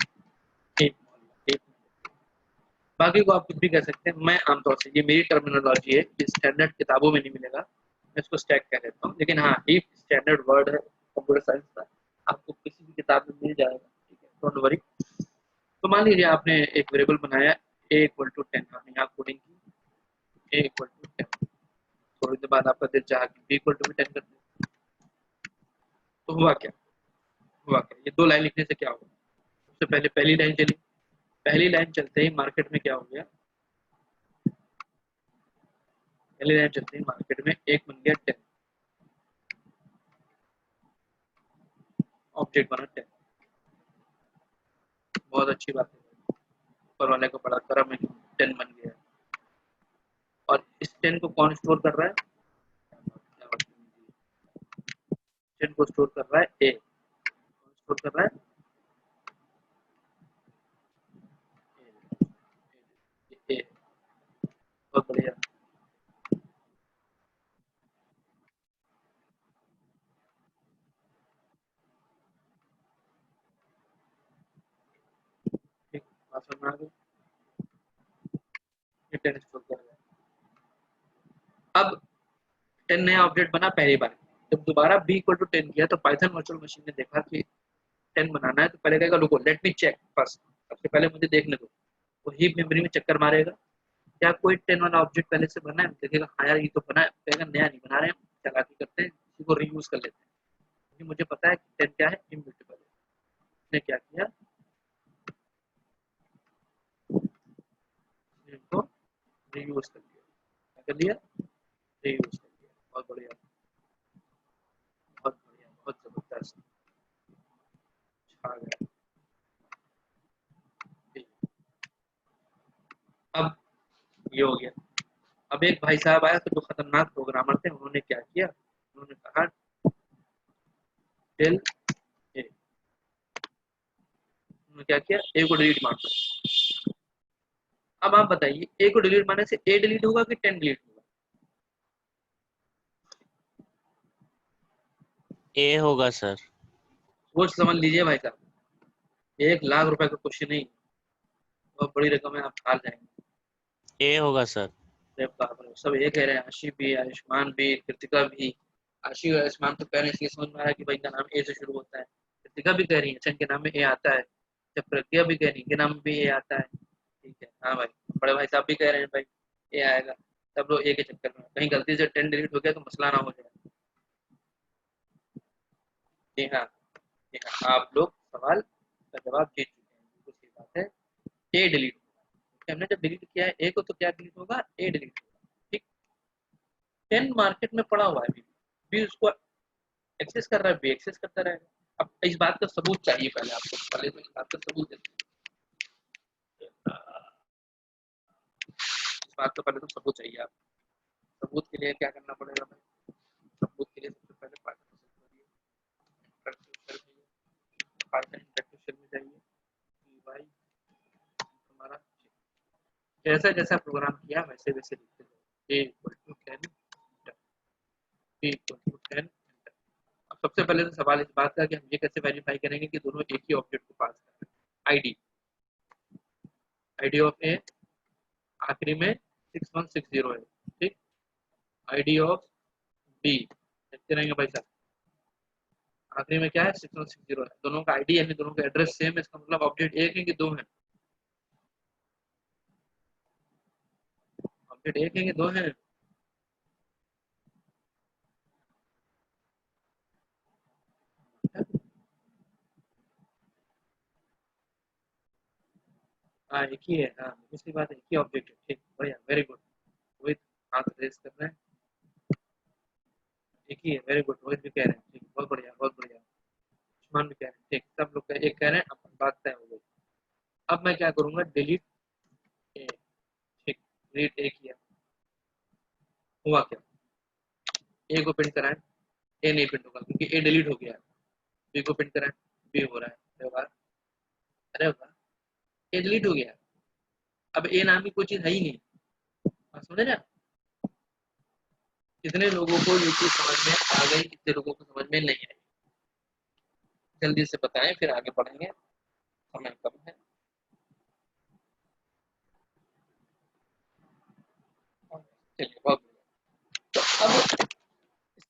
एक मोहल्ला, एक मोहल्ला। बाकी को आप कुछ भी कह सकते हैं। मैं आमतौर से, ये मेरी टर्मिनोलॉजी है, ये स्टैंडर्ड किताबों में नहीं मिलेगा, मैं इसको स्टैक कह देता हूँ। लेकिन हाँ, एक स्टैंडर्ड वर्ड है कंप्यूटर साइंस का, आपको किसी भी किताब में मिल जाएगा, ठीक है, डोंट वरी। तो मान लीजिए आपने एक वेरिएबल बनाया a इक्वल टू 10, आपने यहाँ कोडिंग की a इक्वल टू 10। थोड़ी देर बाद आपका दिल चाहा कि b इक्वल टू भी 10 कर दे। तो हुआ क्या? ये दो लाइन लिखने से क्या हुआ? सबसे पहले पहली लाइन चली, पहली लाइन चलते ही मार्केट में क्या हो गया? पहली लाइन चलते ही मार्केट में एक बन गया 10, ऑब्जेक्ट बना 10। बहुत अच्छी बात है, ऊपर वाले को बड़ा करम है, 10 बन गया। और इस 10 को कौन स्टोर कर रहा है? 10 को स्टोर कर रहा है ए, कौन स्टोर कर रहा है? ए। बहुत बढ़िया। ठीक, बात समझ में आ गई? ये 10 स्टोर कर रहा है। अब 10 नया ऑब्जेक्ट बना पहली बार, जब दोबारा b इक्वल टू 10 किया तो पाइथन वर्चुअल मशीन ने देखा कि 10 बनाना है, तो पहले कहेगा रुको, लेट मी चेक फर्स्ट, सबसे पहले मुझे देखने दो। वो हीप मेमोरी में चक्कर मारेगा, क्या कोई 10 वाला ऑब्जेक्ट पहले से बना है? देखेगा हाँ यार ये तो बना है, कहेगा नया नहीं बना रहे हैं, चालाकी करते हैं, इसी को रीयूज कर लेते हैं, क्योंकि मुझे पता है कि 10 क्या है, इम्यूटेबल है। उसने क्या किया, इनको रीयूज कर लिया। क्या कर लिया? रीयूज कर लिया। बहुत बढ़िया, बहुत बढ़िया, बहुत जबरदस्त, छा गया। अब ये हो गया। अब एक भाई साहब आया, तो जो खतरनाक प्रोग्रामर थे, उन्होंने क्या किया, उन्होंने कहा टेल ए, उन्होंने क्या किया, ए को डिलीट मार दो। अब आप बताइए, ए को डिलीट मारने से ए डिलीट होगा कि 10 डिलीट होगा?
ए होगा सर।
सोच समझ लीजिए भाई साहब, 1 लाख रुपए का क्वेश्चन नहीं, बहुत बड़ी रकम है, आप हार जाएंगे।
ए होगा सर।
अरे बाप रे, सब ये कह रहे हैं, आशी भी, आयुष्मान भी, कृतिका भी। आशी और आयुष्मान तो कह रहे हैं, इसलिए समझ में आ रहा है कि भाई इनका नाम ए से शुरू होता है। कृतिका भी कह रही है अच्छा इनके नाम में ए आता है। जब प्रज्ञा भी कह रही है इनके नाम में भी ए आता है। ठीक है, हाँ भाई, बड़े भाई साहब भी कह रहे हैं भाई ए आएगा। सब लोग ए के चक्कर में, कहीं गलती से 10 डिलीट हो गया तो मसला ना हो जाए। जी हाँ, जी हाँ, आप लोग सवाल का जवाब जीत चुके हैं, बिल्कुल सही बात है। ए डिलीट होगा, हमने जब डिलीट किया है ए को, तो क्या डिलीट होगा? ए डिलीट होगा। ठीक, 10 मार्केट में पड़ा हुआ है, भी उसको एक्सेस कर रहा है, भी एक्सेस करता रहेगा। अब इस बात का सबूत चाहिए, पहले आपको, पहले तो इस बात का सबूत देते हैं। इस बात का पहले तो सबूत चाहिए आपको। सबूत के लिए क्या करना पड़ेगा भाई? सबूत के लिए सबसे पहले पाइथन इंटरेक्टिव शेल में जाइए कि भाई हमारा जैसा जैसा प्रोग्राम किया वैसे वैसे लिखते जाओ। A equal to 10, B equal to 10। अब सबसे पहले तो सवाल इस बात का कि हम ये कैसे वेरीफाई करेंगे कि दोनों एक ही ऑब्जेक्ट को पास कर रहे हैं। आईडी ऑफ ए आखिरी में 6160 है, ठीक। आईडी ऑफ बी देखते रहेंगे भाई साहब, आखिरी में क्या है? 6160 है। दोनों का आईडी यानी दोनों का एड्रेस सेम है, इसका मतलब ऑब्जेक्ट एक है कि दो है? ऑब्जेक्ट एक है कि दो है? हाँ एक ही है, हाँ दूसरी बात है, एक ही ऑब्जेक्ट है। ठीक, बढ़िया, वेरी गुड। रोहित हाथ रेस कर रहे हैं, एक ही है, वेरी गुड। रोहित भी कह रहे हैं, ठीक, बहुत बढ़िया, बहुत बढ़िया। आयुष्मान भी कह रहे हैं, ठीक, सब लोग एक कह रहे हैं, अपन बात तय हो गई। अब मैं क्या करूंगा, डिलीट ए। ठीक, डिलीट ए किया, हुआ क्या? ए को प्रिंट कराएं, ए नहीं प्रिंट होगा क्योंकि ए डिलीट हो गया है। बी को प्रिंट कराएं, बी हो रहा है। अरे वाह, ये डिलीट हो गया। अब ए नाम की कोई चीज है ही नहीं। बात समझ रहे हैं? कितने लोगों को ये चीज समझ में आ गई, कितने लोगों को समझ में नहीं आई? जल्दी से बताएं, फिर आगे बढ़ेंगे, समय कम है। चलिए, बहुत बढ़िया। तो अब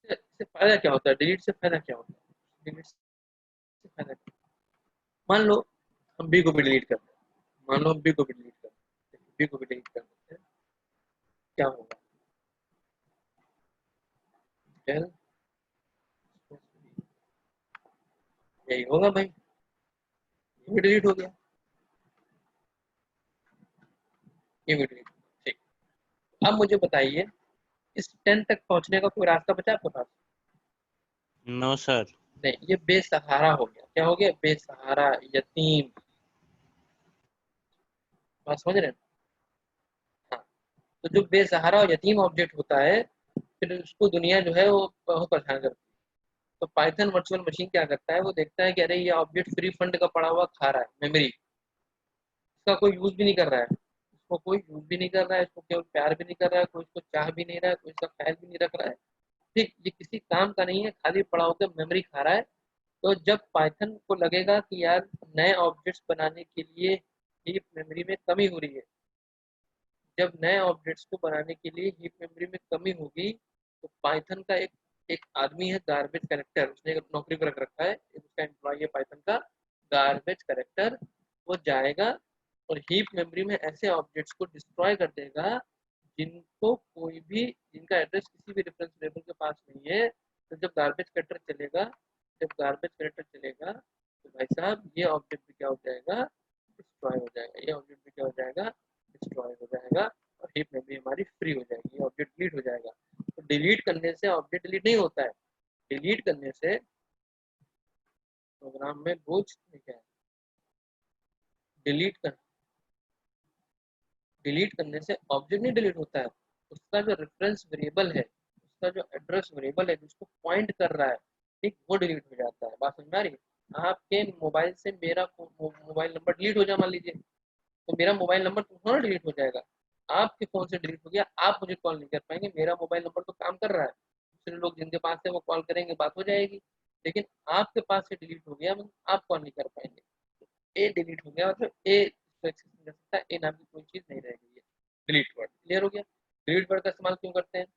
इससे फायदा क्या होता है? डिलीट से फायदा क्या होता है? डिलीट से फायदा क्या? मान लो हम बी को भी डिलीट करते हैं, मान लो हम बी को भी डिलीट करते हैं, बी को भी डिलीट कर देते हैं, क्या होगा? डेल, यही होगा भाई, ये भी डिलीट हो गया, ये भी डिलीट। ठीक, अब मुझे बताइए, इस 10 तक पहुंचने का कोई रास्ता बचा आपके पास?
No sir.
नहीं, ये बेसहारा हो गया। क्या हो गया? बेसहारा, यतीम। बात समझ रहे हैं? हाँ, तो जो बेसहारा और यतीम ऑब्जेक्ट होता है, फिर उसको दुनिया जो है वो बहुत परेशान करती है। तो पाइथन वर्चुअल मशीन क्या करता है? वो देखता है कि अरे ये ऑब्जेक्ट फ्री फंड का पड़ा हुआ खा रहा है मेमोरी, इसका कोई यूज भी नहीं कर रहा है, इसको कोई यूज भी नहीं कर रहा है, इसको केवल प्यार भी नहीं कर रहा है, कोई इसको चाह भी नहीं रहा है, कोई इसका ख्याल भी नहीं रख रहा है। ठीक, ये किसी काम का नहीं है, खाली पड़ा होकर मेमोरी खा रहा है। तो जब पाइथन को लगेगा कि यार नए ऑब्जेक्ट्स बनाने के लिए हीप मेमोरी में कमी हो रही है, जब नए ऑब्जेक्ट्स को बनाने के लिए हीप मेमोरी में कमी होगी, तो पाइथन का एक एक आदमी है गार्बेज करेक्टर, उसने एक नौकरी पर रख रखा है, उसका एम्प्लॉय है पाइथन का गार्बेज करेक्टर। वो जाएगा और हीप मेमोरी में ऐसे ऑब्जेक्ट्स को डिस्ट्रॉय कर देगा जिनको कोई भी, जिनका एड्रेस किसी भी रेफरेंस वेरिएबल के पास नहीं है। तो जब गार्बेज कलेक्टर चलेगा, जब गार्बेज कलेक्टर चलेगा, तो भाई साहब ये ऑब्जेक्ट भी क्या हो जाएगा? डिस्ट्रॉय हो जाएगा। ये ऑब्जेक्ट भी क्या हो जाएगा? डिस्ट्रॉय हो जाएगा, और हीप मेमोरी हमारी फ्री हो जाएगी, ये ऑब्जेक्ट डिलीट हो जाएगा। तो डिलीट करने से ऑब्जेक्ट डिलीट नहीं होता है, डिलीट करने से प्रोग्राम में बोझ क्या है? डिलीट कर डिलीट करने से ऑब्जेक्ट नहीं डिलीट होता है, उसका जो रेफरेंस वेरिएबल है, उसका जो एड्रेस वेरिएबल है जिसको पॉइंट कर रहा है, ठीक, वो डिलीट हो जाता है। बात समझ आ रही है? आपके मोबाइल से मेरा मोबाइल नंबर डिलीट हो जाए मान लीजिए, तो मेरा मोबाइल नंबर तो थोड़ा डिलीट हो जाएगा, आपके फोन से डिलीट हो गया, आप मुझे कॉल नहीं कर पाएंगे, मेरा मोबाइल नंबर तो काम कर रहा है, दूसरे लोग जिनके पास है वो कॉल करेंगे, बात हो जाएगी। लेकिन आपके पास से डिलीट हो गया, मतलब आप कॉल नहीं कर पाएंगे। ए डिलीट हो गया मतलब ए इसको एक्सेस नहीं कर सकता, ए नाम की कोई चीज नहीं रह गई है। डिलीट वर्ड क्लियर हो गया? डिलीट वर्ड का इस्तेमाल क्यों करते हैं,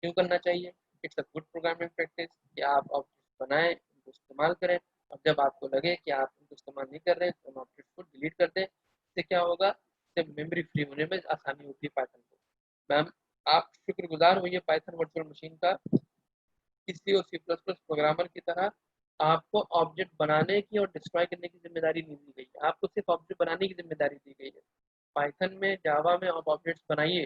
क्यों करना चाहिए? It's a good programming practice कि आप ऑब्जेक्ट बनाएं, उनको इस्तेमाल करें, और जब आपको लगे कि आप उनको इस्तेमाल नहीं कर रहे तो ऑब्जेक्ट को डिलीट कर दें। इससे क्या होगा? इससे मेमोरी फ्री होने में आसानी होती है पाइथन को। मैम, आप शुक्रगुजार होइए पाइथन वर्चुअल मशीन का, किसी और सी प्लस प्लस प्रोग्रामर की तरह आपको ऑब्जेक्ट बनाने की और डिस्ट्रॉय करने की जिम्मेदारी नहीं दी गई है, आपको सिर्फ ऑब्जेक्ट बनाने की जिम्मेदारी दी गई है। पाइथन में, जावा में आप ऑब्जेक्ट्स बनाइए,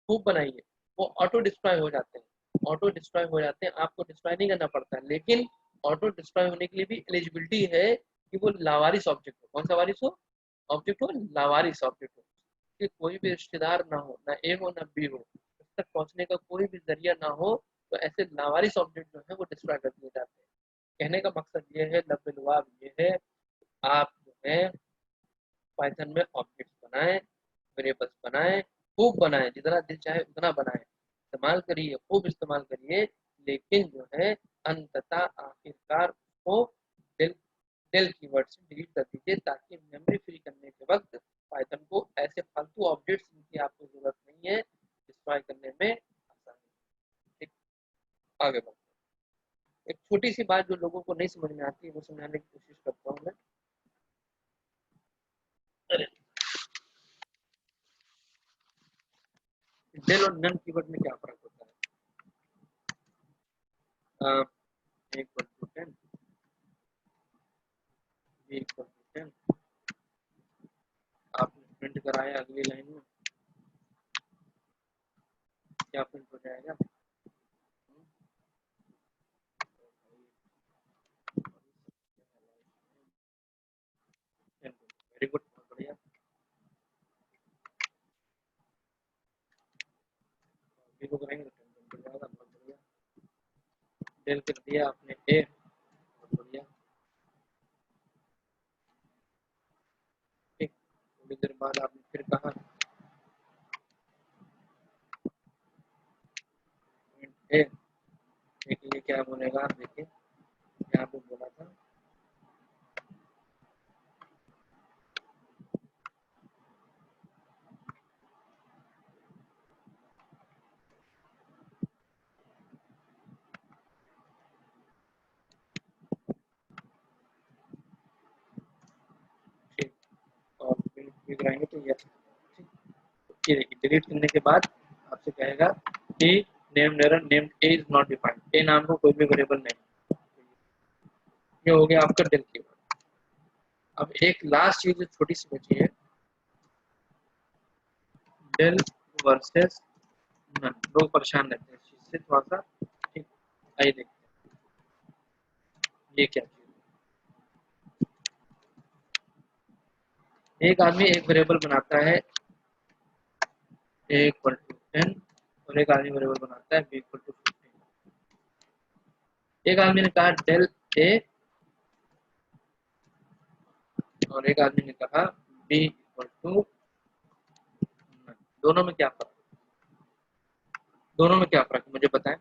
खूब बनाइए, वो ऑटो डिस्ट्रॉय हो जाते हैं, ऑटो डिस्ट्रॉय हो जाते हैं, आपको डिस्ट्रॉय नहीं करना पड़ता है। लेकिन ऑटो डिस्ट्रॉय होने के लिए भी एलिजिबिलिटी है कि वो लावारिस ऑब्जेक्ट हो। कौन सा वारिस हो? ऑब्जेक्ट हो, लावारिस ऑब्जेक्ट हो, कि कोई भी रिश्तेदार ना हो, ना ए हो ना बी हो, उस तक पहुंचने का कोई भी जरिया ना हो। तो ऐसे लावारिस ऑब्जेक्ट जो है वो डिस्ट्रॉय कर दिए जाते हैं। कहने का मकसद ये है, लबलवाब ये है, आप जो है पाइथन में ऑब्जेक्ट्स बनाएं, वेरिएबल्स बनाएं, खूब बनाएं, जितना दिल चाहे उतना बनाएं, इस्तेमाल करिए, खूब इस्तेमाल करिए। लेकिन जो है अंततः आखिरकार उसको डेल डेल कीवर्ड से डिलीट कर दीजिए, ताकि मेमोरी फ्री करने के वक्त पाइथन को ऐसे फालतू ऑब्जेक्ट्स जिनकी आपको जरूरत नहीं है डिस्ट्रॉय करने में आसानी। ठीक, आगे बढ़ते हैं। एक छोटी सी बात जो लोगों को नहीं समझ में आती है वो समझाने की कोशिश करता हूँ मैं। डेल और नन कीवर्ड में क्या फर्क होता है? एक equal to 10, B equal to 10, आपने प्रिंट कराया अगली लाइन में, क्या प्रिंट हो जाएगा? वेरी गुड, बहुत बढ़िया। बी को करेंगे तो 10 प्रिंट हो जाएगा, बहुत बढ़िया। डेल कर दिया आपने ए, बहुत बढ़िया। ए, देखिए ये क्या बोलेगा, आप देखिए यहाँ पे बोला था ठीक, और फिर कराएंगे तो ये ठीक, ये देखिए डिलीट करने के बाद आपसे कहेगा कि name error name a is not defined, a नाम को कोई भी वेरिएबल नहीं। ये हो गया आपका डेल कीवर्ड। अब एक लास्ट चीज छोटी सी बची है, डेल वर्सेस नन। लोग परेशान रहते हैं इस चीज से थोड़ा सा, ठीक। आइए देखते हैं ये क्या चीज है। एक आदमी एक वेरिएबल बनाता है a इक्वल टू 10 और एक आदमी वेरिएबल बनाता है b इक्वल टू 15। एक आदमी ने कहा डेल a और एक आदमी ने कहा b इक्वल टू, दोनों में क्या फर्क है? दोनों में क्या फर्क है मुझे बताएं,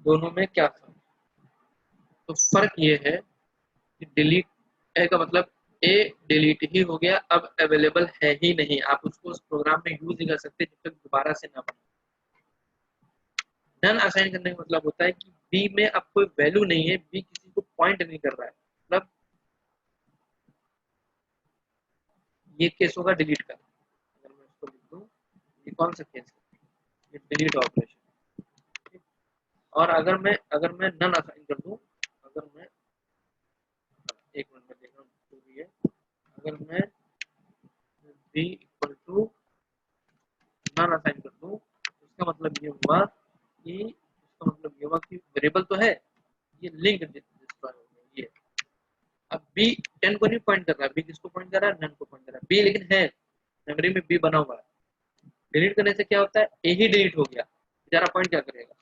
दोनों में क्या फर्क है? तो फर्क ये है कि डिलीट ए का मतलब ए डिलीट ही हो गया, अब अवेलेबल है ही नहीं, आप उसको उस प्रोग्राम में यूज नहीं कर सकते जब तक दोबारा से ना बने। नन असाइन करने का मतलब होता है कि बी में अब कोई वैल्यू नहीं है, बी किसी को पॉइंट नहीं कर रहा है, मतलब ये केस होगा डिलीट का। अगर मैं इसको लिख दूं, ये कौन सा केस है, ये डिलीट ऑपरेशन। और अगर मैं नन असाइन कर दूं, अगर मैं एक मिनट में देख रहा हूँ जो भी है, अगर मैं B equal to none assign कर दूं, इसका मतलब ये हुआ कि वेरिएबल तो है, ये लिंक डिस्ट्रॉय हो गया। ये अब बी 10 को नहीं पॉइंट कर रहा है, बी किसको पॉइंट कर रहा है, नन को पॉइंट कर रहा है, बी लेकिन है मेमोरी में, बी बना हुआ है। डिलीट करने से क्या होता है, ए ही डिलीट हो गया, बेचारा पॉइंट क्या करेगा।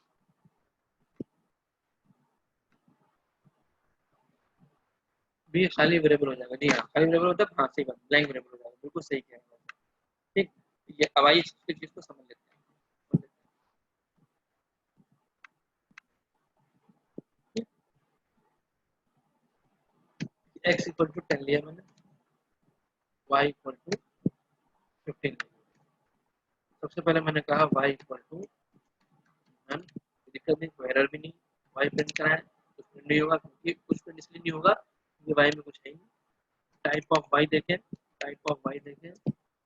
बी खाली वेरिएबल हो जाएगा, जी हाँ खाली वेरिएबल होता है, हाँ सही बात, ब्लैंक वेरिएबल हो जाएगा, बिल्कुल सही कह रहे हैं। ठीक, ये अब आइए इस चीज को समझ लेते हैं। एक्स इक्वल टू 10 लिया मैंने, वाई इक्वल टू 15। सबसे पहले मैंने कहा y इक्वल टू नन, दिक्कत नहीं, कोई एरर भी नहीं, y प्रिंट कराएं कुछ प्रिंट नहीं होगा, क्योंकि कुछ प्रिंट इसलिए नहीं होगा क्योंकि y में कुछ है ही नहीं। टाइप ऑफ y देखें, टाइप ऑफ y देखें,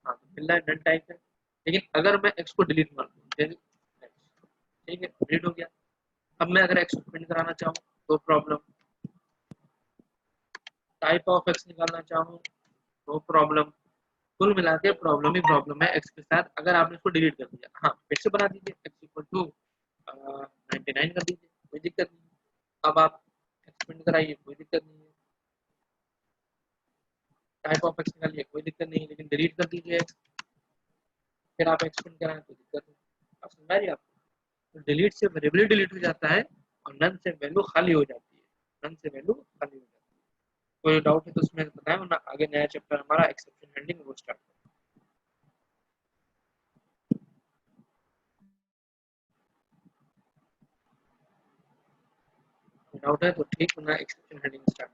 हाँ तो मिल रहा है नन टाइप है, लेकिन अगर मैं x को डिलीट मार दूं, ठीक है डिलीट हो गया। अब मैं अगर x को प्रिंट कराना चाहूँ तो प्रॉब्लम, टाइप ऑफ x निकालना चाहूँ तो प्रॉब्लम, कुल मिला के प्रॉब्लम ही प्रॉब्लम है x के साथ। अगर आपने इसको डिलीट कर दिया, हाँ फिर से बना दीजिए x इक्वल टू 99 कर दीजिए, कोई दिक्कत नहीं। अब आप एक्सपेंड कराइए, कोई दिक्कत नहीं है, टाइप ऑफ एक्स निकालिए, कोई दिक्कत नहीं है, लेकिन डिलीट कर दीजिए फिर आप एक्सपेंड कराएं तो दिक्कत है। आप समझ रही आपको, तो डिलीट से वेरिएबल डिलीट हो जाता है और नन से वैल्यू खाली हो जाती है, नन से वैल्यू खाली हो जाती है। कोई डाउट है तो उसमें बताएं, वरना आगे नया चैप्टर हमारा एक्सेप्शन हैंडलिंग वो स्टार्ट डाउट है तो ठीक, वरना एक्सेप्शन हैंडलिंग स्टार्ट